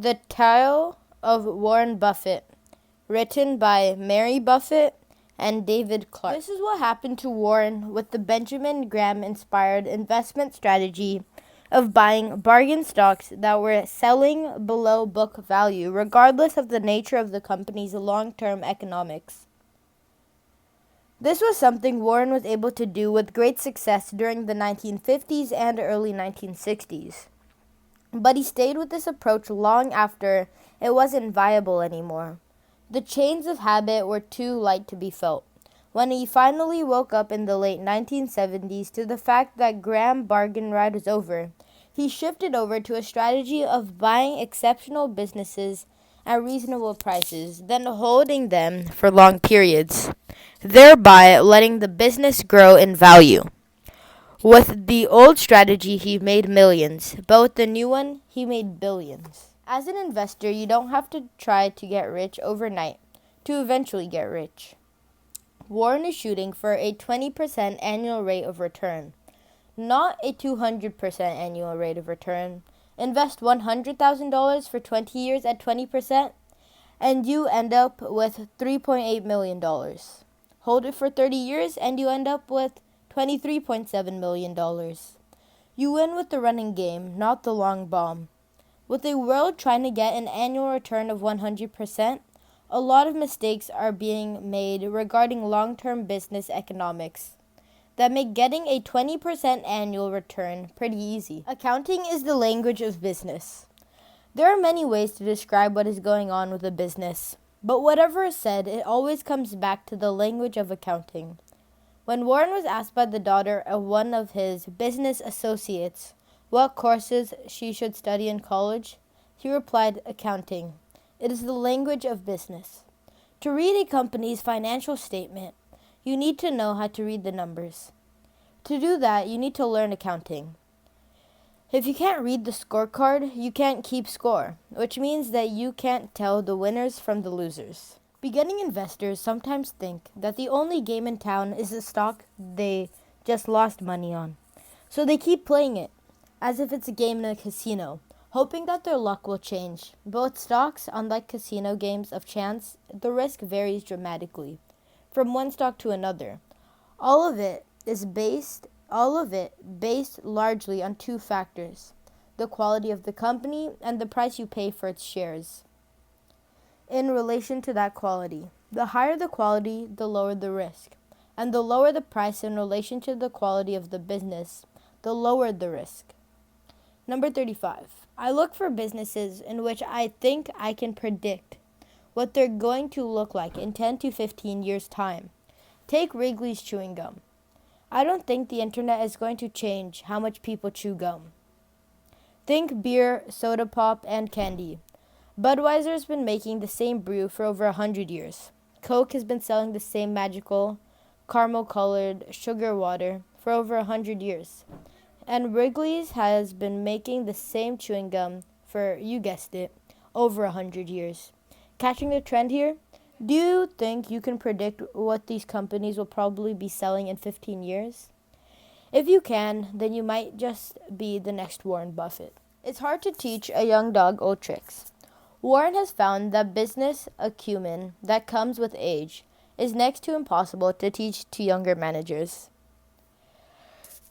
The Tale of Warren Buffett, written by Mary Buffett and David Clark. This is what happened to Warren with the Benjamin Graham-inspired investment strategy of buying bargain stocks that were selling below book value, regardless of the nature of the company's long-term economics. This was something Warren was able to do with great success during the 1950s and early 1960s. But he stayed with this approach long after it wasn't viable anymore. The chains of habit were too light to be felt. When he finally woke up in the late 1970s to the fact that Graham bargain ride was over, he shifted over to a strategy of buying exceptional businesses at reasonable prices, then holding them for long periods, thereby letting the business grow in value. With the old strategy, he made millions, but with the new one, he made billions. As an investor, you don't have to try to get rich overnight to eventually get rich. Warren is shooting for a 20% annual rate of return, not a 200% annual rate of return. Invest $100,000 for 20 years at 20%, and you end up with $3.8 million. Hold it for 30 years, and you end up with $23.7 million. You win with the running game, not the long bomb. With a world trying to get an annual return of 100%, a lot of mistakes are being made regarding long-term business economics that make getting a 20% annual return pretty easy. Accounting is the language of business. There are many ways to describe what is going on with a business, but whatever is said, it always comes back to the language of accounting. When Warren was asked by the daughter of one of his business associates what courses she should study in college, he replied, accounting. It is the language of business. To read a company's financial statement, you need to know how to read the numbers. To do that, you need to learn accounting. If you can't read the scorecard, you can't keep score, which means that you can't tell the winners from the losers. Beginning investors sometimes think that the only game in town is the stock they just lost money on. So they keep playing it, as if it's a game in a casino, hoping that their luck will change. But with stocks, unlike casino games of chance, the risk varies dramatically, from one stock to another. All of it based largely on two factors: the quality of the company and the price you pay for its shares. In relation to that quality, the higher the quality, the lower the risk, and the lower the price in relation to the quality of the business, the lower the risk. Number 35. I look for businesses in which I think I can predict what they're going to look like in 10 to 15 years' time. Take Wrigley's chewing gum. I don't think the internet is going to change how much people chew gum. Think beer, soda pop, and candy. Budweiser has been making the same brew for over 100 years. Coke has been selling the same magical, caramel-colored sugar water for over 100 years. And Wrigley's has been making the same chewing gum for, you guessed it, over 100 years. Catching the trend here? Do you think you can predict what these companies will probably be selling in 15 years? If you can, then you might just be the next Warren Buffett. It's hard to teach a young dog old tricks. Warren has found that business acumen that comes with age is next to impossible to teach to younger managers.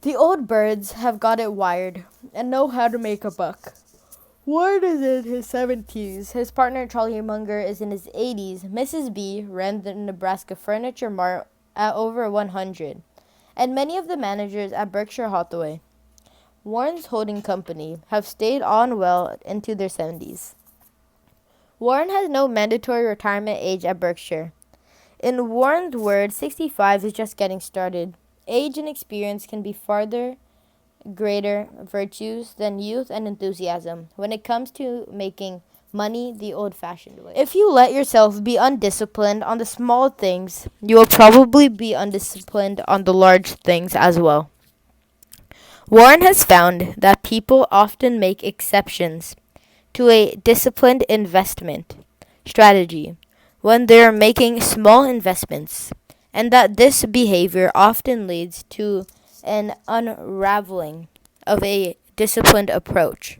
The old birds have got it wired and know how to make a buck. Warren is in his 70s. His partner, Charlie Munger, is in his 80s. Mrs. B ran the Nebraska Furniture Mart at over 100. And many of the managers at Berkshire Hathaway, Warren's holding company, have stayed on well into their 70s. Warren has no mandatory retirement age at Berkshire. In Warren's words, 65 is just getting started. Age and experience can be farther greater virtues than youth and enthusiasm when it comes to making money the old-fashioned way. If you let yourself be undisciplined on the small things, you will probably be undisciplined on the large things as well. Warren has found that people often make exceptions to a disciplined investment strategy when they're making small investments, and that this behavior often leads to an unraveling of a disciplined approach.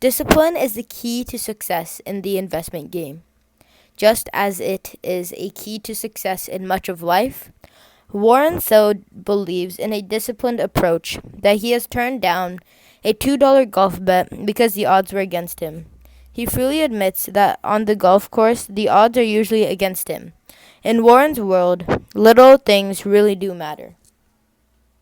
Discipline is the key to success in the investment game. Just as it is a key to success in much of life, Warren so believes in a disciplined approach that he has turned down a $2 golf bet because the odds were against him. He freely admits that on the golf course, the odds are usually against him. In Warren's world, little things really do matter.